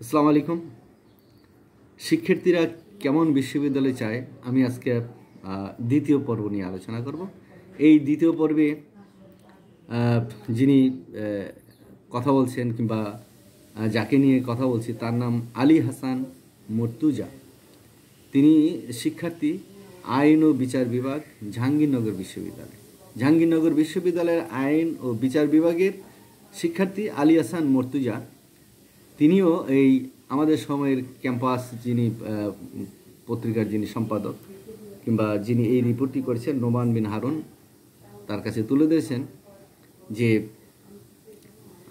আসসালামু আলাইকুম। শিক্ষার্থীরা কেমন বিশ্ববিদ্যালয় চায়, আমি আজকে দ্বিতীয় পর্ব নিয়ে আলোচনা করব। এই দ্বিতীয় পর্বে যিনি কথা বলছেন কিংবা যাকে নিয়ে কথা বলছি তার নাম আলী হাসান মর্তুজা। তিনি শিক্ষার্থী, আইন ও বিচার বিভাগ, জাহাঙ্গীরনগর বিশ্ববিদ্যালয়। জাহাঙ্গীরনগর বিশ্ববিদ্যালয়ের আইন ও বিচার বিভাগের শিক্ষার্থী আলী হাসান মর্তুজা। তিনিও এই আমাদের সময়ের ক্যাম্পাস যিনি পত্রিকার যিনি সম্পাদক কিংবা যিনি এই রিপোর্টটি করেছেন নোমান বিন হারুন, তার কাছে তুলে ধরেছেন যে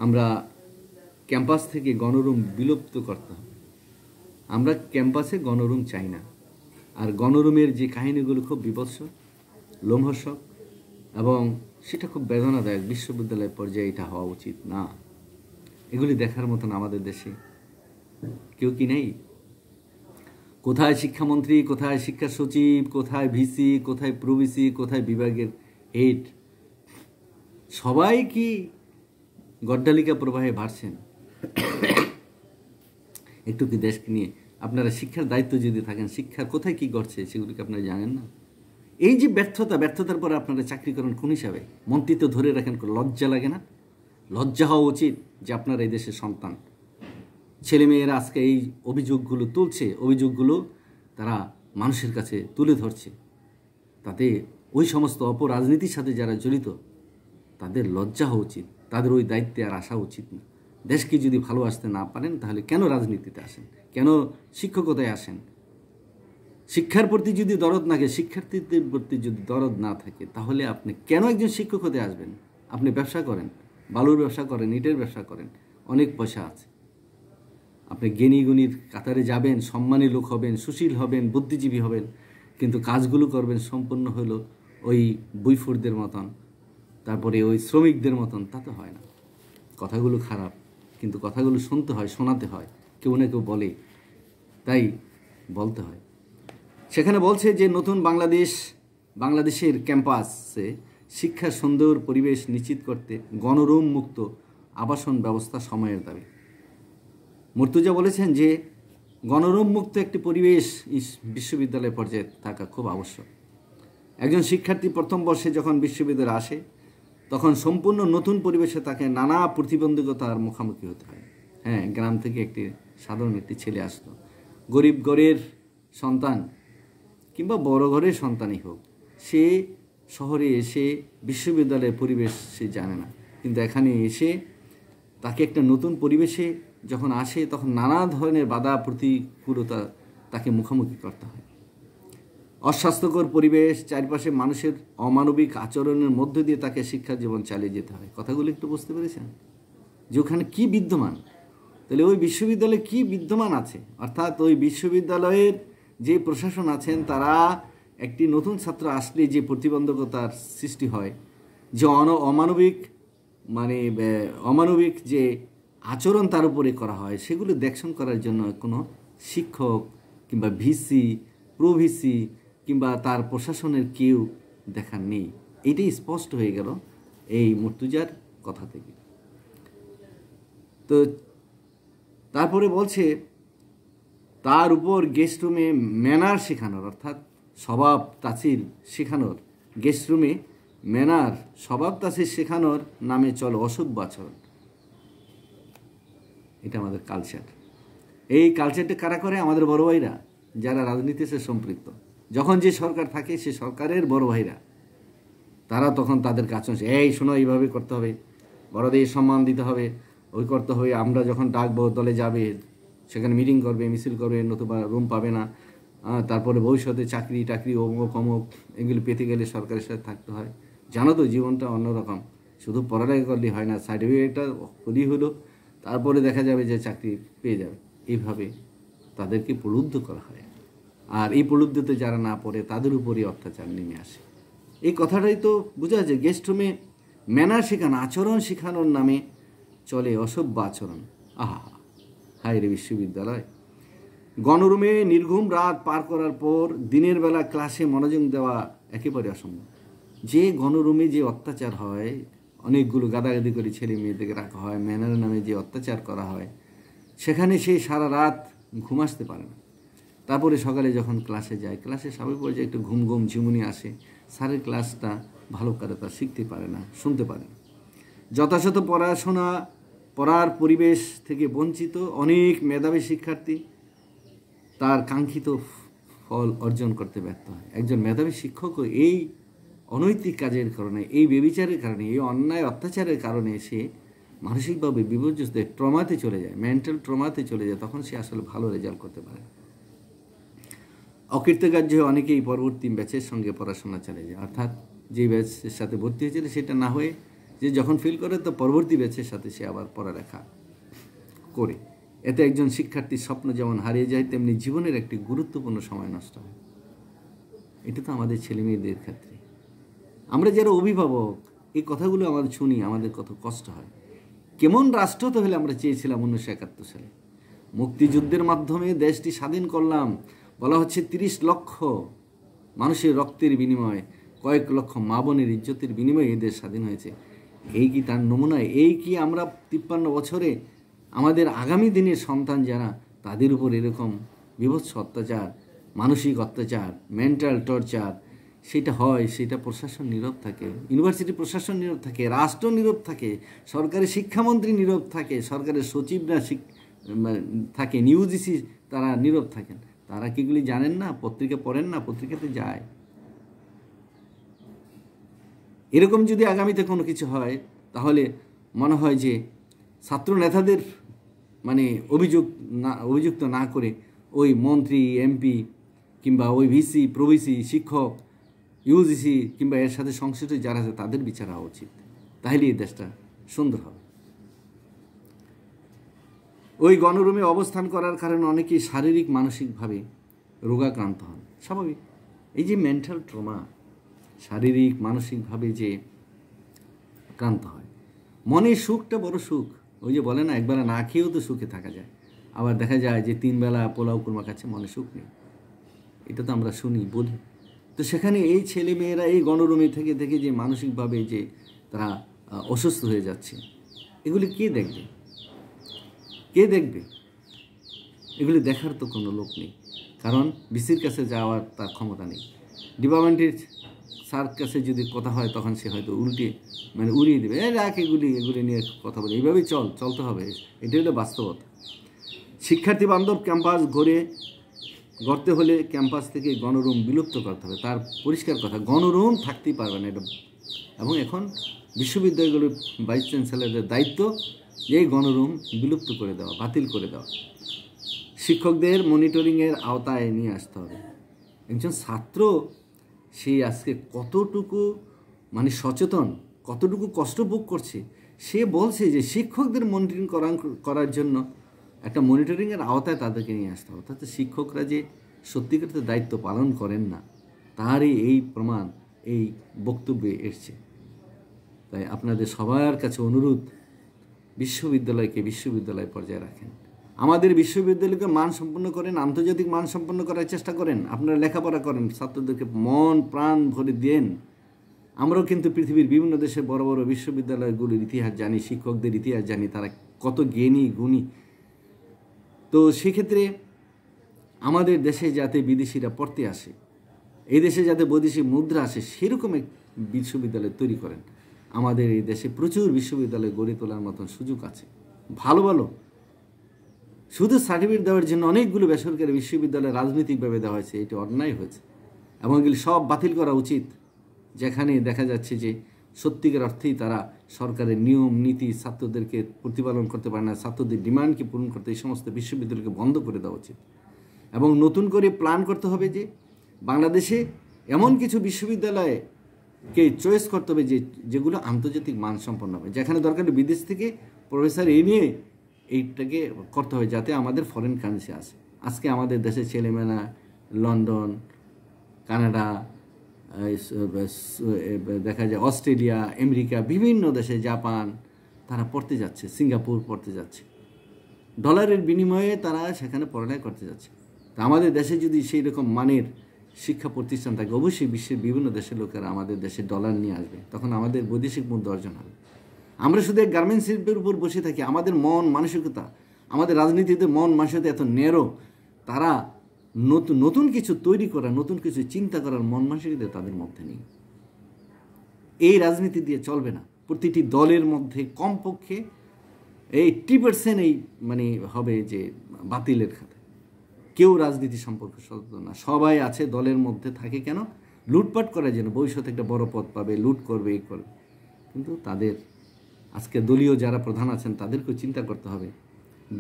আমরা ক্যাম্পাস থেকে গণরুম বিলুপ্ত করতে হবে। আমরা ক্যাম্পাসে গণরুম চাই না। আর গণরুমের যে কাহিনীগুলো খুব বিভৎস, লোমহর্ষক এবং সেটা খুব বেদনাদায়ক। বিশ্ববিদ্যালয় পর্যায়ে এটা হওয়া উচিত না। এগুলি দেখার মতন আমাদের দেশে কেউ কি নেই? কোথায় শিক্ষামন্ত্রী, কোথায় শিক্ষা সচিব, কোথায় ভিসি, কোথায় প্রভিসি, কোথায় বিভাগের হেড? সবাই কি গড্ডালিকা প্রবাহে ভাসছেন? একটু কি দেশকে নিয়ে আপনারা শিক্ষার দায়িত্ব যদি থাকেন, শিক্ষার কোথায় কি ঘটছে সেগুলিকে আপনারা জানেন না? এই যে ব্যর্থতার পরে আপনারা চাকরি করেন কোন হিসাবে? মন্ত্রিত্ব ধরে রাখেন, লজ্জা লাগে না? লজ্জা হওয়া উচিত যে আপনারা এই দেশের সন্তান। ছেলেমেয়েরা আজকে এই অভিযোগগুলো তুলছে, অভিযোগগুলো তারা মানুষের কাছে তুলে ধরছে। তাতে ওই সমস্ত অপরাজনীতির সাথে যারা জড়িত তাদের লজ্জা হওয়া উচিত, তাদের ওই দায়িত্বে আর আসা উচিত না। দেশকে যদি ভালোবাসতে না পারেন তাহলে কেন রাজনীতিতে আসেন, কেন শিক্ষকতায় আসেন? শিক্ষার প্রতি যদি দরদ না থাকে, শিক্ষার্থীদের প্রতি যদি দরদ না থাকে, তাহলে আপনি কেন একজন শিক্ষক হতে আসবেন? আপনি ব্যবসা করেন, বালুর ব্যবসা করেন, ইটের ব্যবসা করেন, অনেক পয়সা আছে। আপনি জ্ঞানী গুণীর কাতারে যাবেন, সম্মানী লোক হবেন, সুশীল হবেন, বুদ্ধিজীবী হবেন, কিন্তু কাজগুলো করবেন সম্পূর্ণ হলো ওই বুইফুরদের মতন, তারপরে ওই শ্রমিকদের মতন। তা তো হয় না। কথাগুলো খারাপ, কিন্তু কথাগুলো শুনতে হয়, শোনাতে হয়, কেউ না কেউ বলে, তাই বলতে হয়। সেখানে বলছে যে নতুন বাংলাদেশের ক্যাম্পাসে শিক্ষার সুন্দর পরিবেশ নিশ্চিত করতে গণরুম মুক্ত আবাসন ব্যবস্থা সময়ের দাবি। মর্তুজা বলেছেন যে গণরুম মুক্ত একটি পরিবেশ বিশ্ববিদ্যালয় পর্যায়ে থাকা খুব আবশ্যক। একজন শিক্ষার্থী প্রথম বর্ষে যখন বিশ্ববিদ্যালয়ে আসে, তখন সম্পূর্ণ নতুন পরিবেশে তাকে নানা প্রতিবন্ধকতার মুখোমুখি হতে হয়। হ্যাঁ, গ্রাম থেকে সাধারণ একটি ছেলে আসলো, গরিব ঘরের সন্তান কিংবা বড় ঘরের সন্তানই হোক, সে শহরে এসে বিশ্ববিদ্যালয়ের পরিবেশ সে জানে না, কিন্তু এখানে এসে তাকে একটা নতুন পরিবেশে যখন আসে, তখন নানা ধরনের বাধা প্রতিকূলতা তাকে মুখোমুখি করতে হয়। অস্বাস্থ্যকর পরিবেশ, চারপাশে মানুষের অমানবিক আচরণের মধ্য দিয়ে তাকে শিক্ষা জীবন চালিয়ে যেতে হয়। কথাগুলো একটু বুঝতে পেরেছেন যে ওখানে কী বিদ্যমান? তাহলে ওই বিশ্ববিদ্যালয়ে কি বিদ্যমান আছে? অর্থাৎ ওই বিশ্ববিদ্যালয়ের যে প্রশাসন আছেন, তারা একটি নতুন ছাত্র আসলে যে প্রতিবন্ধকতার সৃষ্টি হয়, যে অমানবিক যে আচরণ তার উপরে করা হয়, সেগুলো দেখশন করার জন্য কোনো শিক্ষক কিংবা ভিসি, প্রভিসি কিংবা তার প্রশাসনের কেউ দেখার নেই। এইটাই স্পষ্ট হয়ে গেল এই মর্তুজার কথা থেকে। তো তারপরে বলছে তার উপর গেস্ট রুমে ম্যানার শেখানোর, অর্থাৎ স্বভাব তাসির শেখানোর, গেস্ট রুমে ম্যানার স্বভাব তাসির শেখানোর নামে চলে অসভ্য আচরণ। এটা আমাদের কালচার। এই কালচারটা কারা করে? আমাদের বড় ভাইরা, যারা রাজনীতিতে সম্পৃক্ত। যখন যে সরকার থাকে, সে সরকারের বড় ভাইরা, তারা তখন তাদের কাছে এই শোনো, এইভাবে করতে হবে, বড়দের সম্মান দিতে হবে, ওই করতে হবে। আমরা যখন ডাকবো দলে যাবে, সেখানে মিটিং করবে, মিছিল করবে, নতুবা রুম পাবে না। তারপরে ভবিষ্যতে চাকরি টাকরি অমুক অমুক এগুলি পেতে গেলে সরকারের সাথে থাকতে হয়। জানো তো, জীবনটা অন্যরকম। শুধু পড়ালেখা করলেই হয় না, সার্টিফিকেটটা হলেই হলো, তারপরে দেখা যাবে যে চাকরি পেয়ে যাবে। এইভাবে তাদেরকে প্রলুব্ধ করা হয়। আর এই প্রলুব্ধতে যারা না পড়ে, তাদের উপরই অত্যাচার নেমে আসে। এই কথাটাই তো বোঝা যায়। গেস্ট রুমে ম্যানার শেখানো, আচরণ শেখানোর নামে চলে অসভ্য আচরণ। আহা, হায় রে বিশ্ববিদ্যালয়! গণরুমে নির্ঘুম রাত পার করার পর দিনের বেলা ক্লাসে মনোযোগ দেওয়া একেবারে অসম্ভব। যে গণরুমে যে অত্যাচার হয়, অনেকগুলো গাদাগাদি করে ছেলে মেয়েদেরকে রাখা হয়, ম্যানার নামে যে অত্যাচার করা হয়, সেখানে সে সারা রাত ঘুম আসতে পারে না। তারপরে সকালে যখন ক্লাসে যায়, ক্লাসে স্বাভাবিক পর্যায়ে একটু ঘুম ঘুম ঝিমুনি আসে, স্যারের ক্লাসটা ভালো করে তার শিখতে পারে না, শুনতে পারে না। যথাযথ পড়ার পরিবেশ থেকে বঞ্চিত অনেক মেধাবী শিক্ষার্থী তার কাঙ্ক্ষিত ফল অর্জন করতে ব্যর্থ হয়। একজন মেধাবী শিক্ষকও এই অনৈতিক কাজের কারণে, এই বেবিচারের কারণে, এই অন্যায় অত্যাচারের কারণে সে মানসিকভাবে বিপর্যস্ত, ট্রমাতে চলে যায়, মেন্টাল ট্রমাতে চলে যায়। তখন সে আসলে ভালো রেজাল্ট করতে পারে। অকৃতকার্য হয়ে অনেকেই পরবর্তী ব্যাচের সঙ্গে পড়াশোনা চালিয়ে যায়, অর্থাৎ যে ব্যাচের সাথে ভর্তি হয়েছিল সেটা না হয়ে যে যখন ফিল করে তো পরবর্তী ব্যাচের সাথে সে আবার পড়ালেখা করে। এতে একজন শিক্ষার্থীর স্বপ্ন যেমন হারিয়ে যায়, তেমনি জীবনের একটি গুরুত্বপূর্ণ সময় নষ্ট হয়। এটা তো আমাদের ছেলে মেয়েদের ক্ষেত্রে। আমরা যারা অভিভাবক এই কথাগুলো আমাদের শুনি, আমাদের কত কষ্ট হয়। কেমন রাষ্ট্র তো হলে আমরা চেয়েছিলাম 1971 সালে। মুক্তিযুদ্ধের মাধ্যমে দেশটি স্বাধীন করলাম। বলা হচ্ছে 30 লক্ষ মানুষের রক্তের বিনিময়ে, কয়েক লক্ষ মা বোনের ইজ্জতের বিনিময়ে এই দেশ স্বাধীন হয়েছে। এই কি তার নমুনা? এই কি আমরা 53 বছরে আমাদের আগামী দিনের সন্তান যারা, তাদের উপর এরকম বীভৎস অত্যাচার, মানসিক অত্যাচার, মেন্টাল টর্চার সেটা হয়? সেটা প্রশাসন নীরব থাকে, ইউনিভার্সিটি প্রশাসন নীরব থাকে, রাষ্ট্র নীরব থাকে, সরকারি শিক্ষামন্ত্রী নীরব থাকে, সরকারের সচিবরা থাকে, ইউজিসি তারা নীরব থাকেন। তারা কিগুলি জানেন না? পত্রিকা পড়েন না? পত্রিকাতে যায়। এরকম যদি আগামীতে কোনো কিছু হয় তাহলে মনে হয় যে ছাত্র নেতাদের অভিযুক্ত না করে ওই মন্ত্রী, এমপি কিংবা ওই ভিসি, প্রভিসি, শিক্ষক, ইউজিসি কিংবা এর সাথে সংশ্লিষ্ট যারা আছে তাদের বিচার হওয়া উচিত। তাহলে এই দেশটা সুন্দর হবে। ওই গণরুমে অবস্থান করার কারণে অনেকেই শারীরিক মানসিকভাবে রোগাক্রান্ত হন। স্বাভাবিক। এই যে মেন্টাল ট্রমা, শারীরিক মানসিকভাবে যে আক্রান্ত হয়। মনের সুখটা বড় সুখ। ওই যে বলে না, একবেলা না খেয়েও তো সুখে থাকা যায়। আবার দেখা যায় যে 3 বেলা পোলাও কুরমা খাচ্ছে, মনে সুখ নেই। এটা তো আমরা শুনি, বলি। তো সেখানে এই ছেলে মেয়েরা এই গণরুমে থেকে থেকে যে মানসিকভাবে যে তারা অসুস্থ হয়ে যাচ্ছে, এগুলি কে দেখবে? কে দেখবে? এগুলি দেখার তো কোনো লোক নেই। কারণ বিসির কাছে যাওয়ার তার ক্ষমতা নেই। ডিপার্টমেন্টের স্যার কাছে যদি কথা হয় তখন সে হয়তো উড়িয়ে দেবে, রাখ এগুলি নিয়ে কথা বলে, এইভাবেই চলতে হবে। এটাই হলো বাস্তবতা। শিক্ষার্থী বান্ধব ক্যাম্পাস গড়তে হলে ক্যাম্পাস থেকে গণরুম বিলুপ্ত করতে হবে। তার পরিষ্কার কথা, গণরুম থাকতেই পারবে না এটা। এবং এখন বিশ্ববিদ্যালয়গুলোর ভাইস চ্যান্সেলরের দায়িত্ব এই গণরুম বিলুপ্ত করে দেওয়া, বাতিল করে দেওয়া। শিক্ষকদের মনিটরিংয়ের আওতায় নিয়ে আসতে হবে। একজন ছাত্র সে আজকে কতটুকু সচেতন, কতটুকু কষ্ট ভোগ করছে, সে বলছে যে শিক্ষকদের মনিটরিং করার জন্য একটা মনিটরিংয়ের আওতায় তাদেরকে নিয়ে আসতে হবে। অর্থাৎ শিক্ষকরা যে সত্যিকারের দায়িত্ব পালন করেন না, তারই এই প্রমাণ এই বক্তব্যে এসছে। তাই আপনাদের সবার কাছে অনুরোধ, বিশ্ববিদ্যালয়কে বিশ্ববিদ্যালয় পর্যায়ে রাখেন। আমাদের বিশ্ববিদ্যালয়কে মানসম্পন্ন করেন, আন্তর্জাতিক মানসম্পন্ন করার চেষ্টা করেন। আপনারা লেখাপড়া করেন, ছাত্রদেরকে মন প্রাণ ভরে দেন। আমরাও কিন্তু পৃথিবীর বিভিন্ন দেশের বড় বড় বিশ্ববিদ্যালয়গুলির ইতিহাস জানি, শিক্ষকদের ইতিহাস জানি, তারা কত জ্ঞানী গুণী। তো সেক্ষেত্রে আমাদের দেশে যাতে বিদেশিরা পড়তে আসে, এই দেশে যাতে বৈদেশিক মুদ্রা আসে, সেরকম এক বিশ্ববিদ্যালয় তৈরি করেন। আমাদের এই দেশে প্রচুর বিশ্ববিদ্যালয় গড়ে তোলার মতন সুযোগ আছে, ভালো ভালো। শুধু সার্টিফিকেট দেওয়ার জন্য অনেকগুলো বেসরকারি বিশ্ববিদ্যালয় রাজনৈতিকভাবে দেওয়া হয়েছে, এটি অন্যায় হয়েছে এবং এগুলি সব বাতিল করা উচিত। যেখানে দেখা যাচ্ছে যে সত্যিকার অর্থেই তারা সরকারের নিয়ম নীতি ছাত্রদেরকে প্রতিপালন করতে পারে না, ছাত্রদের ডিমান্ডকে পূরণ করতে, এই সমস্ত বিশ্ববিদ্যালয়কে বন্ধ করে দেওয়া উচিত। এবং নতুন করে প্ল্যান করতে হবে যে বাংলাদেশে এমন কিছু বিশ্ববিদ্যালয়কে চয়েস করতে হবে যেগুলো আন্তর্জাতিক মানসম্পন্ন হবে, যেখানে দরকার বিদেশ থেকে প্রফেসর নিয়ে এইটাকে করতে হবে, যাতে আমাদের ফরেন কারেন্সি আসে। আজকে আমাদের দেশের ছেলেমেয়েরা লন্ডন, কানাডা, দেখা যায় অস্ট্রেলিয়া, আমেরিকা, বিভিন্ন দেশে, জাপান, তারা পড়তে যাচ্ছে, সিঙ্গাপুর পড়তে যাচ্ছে, ডলারের বিনিময়ে তারা সেখানে পড়ালেখা করতে যাচ্ছে। তা আমাদের দেশে যদি সেই রকম মানের শিক্ষা প্রতিষ্ঠান থাকে, অবশ্যই বিশ্বের বিভিন্ন দেশের লোকেরা আমাদের দেশে ডলার নিয়ে আসবে, তখন আমাদের বৈদেশিক মুদ্রা অর্জন হবে। আমরা শুধু গার্মেন্টস শিল্পের উপর বসে থাকি, আমাদের মন মানসিকতা, আমাদের রাজনীতিতে মন মানসিকতা এত ন্যারো, তারা নতুন নতুন কিছু তৈরি করা, নতুন কিছু চিন্তা করার মন মানসিকতা তাদের মধ্যে নেই। এই রাজনীতি দিয়ে চলবে না। প্রতিটি দলের মধ্যে কমপক্ষে 80% এই মানে হবে যে বাতিলের খাতে। কেউ রাজনীতি সম্পর্কে সচেতন না, সবাই আছে দলের মধ্যে থাকে কেন? লুটপাট করার জন্য, ভবিষ্যতে একটা বড় পদ পাবে, লুট করবে, এই করবে। কিন্তু তাদের আজকে দলীয় যারা প্রধান আছেন তাদেরকেও চিন্তা করতে হবে,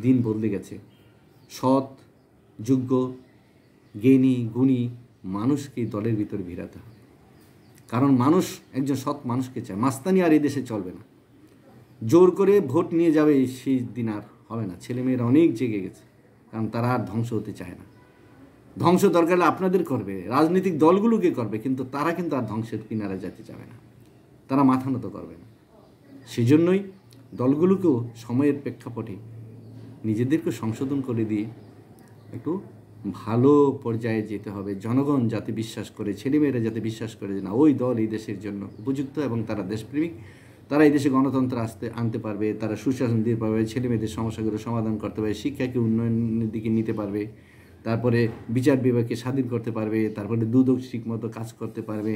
দিন বদলে গেছে। সৎ, যোগ্য, জ্ঞানী, গুণী মানুষকে দলের ভিতরে ভিড়াতে হবে। কারণ মানুষ একজন সৎ মানুষকে চায়। মাস্তানি আর এই দেশে চলবে না। জোর করে ভোট নিয়ে যাবে সেই দিন আর হবে না। ছেলেমেয়েরা অনেক জেগে গেছে, কারণ তারা আর ধ্বংস হতে চায় না। ধ্বংস দরকার হলে আপনাদের করবে, রাজনৈতিক দলগুলোকে করবে, কিন্তু তারা কিন্তু আর ধ্বংসের কিনারে যেতে চাবে না, তারা মাথা নত করবে না। সেজন্যই দলগুলোকেও সময়ের প্রেক্ষাপটে নিজেদেরকে সংশোধন করে দিয়ে একটু ভালো পর্যায়ে যেতে হবে। জনগণ যাতে বিশ্বাস করে, ছেলেমেয়েরা যাতে বিশ্বাস করে যে না, ওই দল এই দেশের জন্য উপযুক্ত এবং তারা দেশপ্রেমিক, তারা এই দেশে গণতন্ত্র আনতে পারবে, তারা সুশাসন দিতে পারবে, ছেলেমেয়েদের সমস্যাগুলো সমাধান করতে পারবে, শিক্ষাকে উন্নয়নের দিকে নিতে পারবে, তারপরে বিচার বিভাগকে স্বাধীন করতে পারবে, তারপরে দুদক ঠিক মতো কাজ করতে পারবে,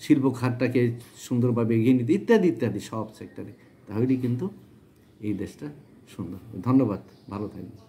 শিল্প খাতটাকে সুন্দরভাবে এগিয়ে নিতে, ইত্যাদি ইত্যাদি সব সেক্টরে। তাহলেই কিন্তু এই দেশটা সুন্দর। ধন্যবাদ, ভালো থাকবেন।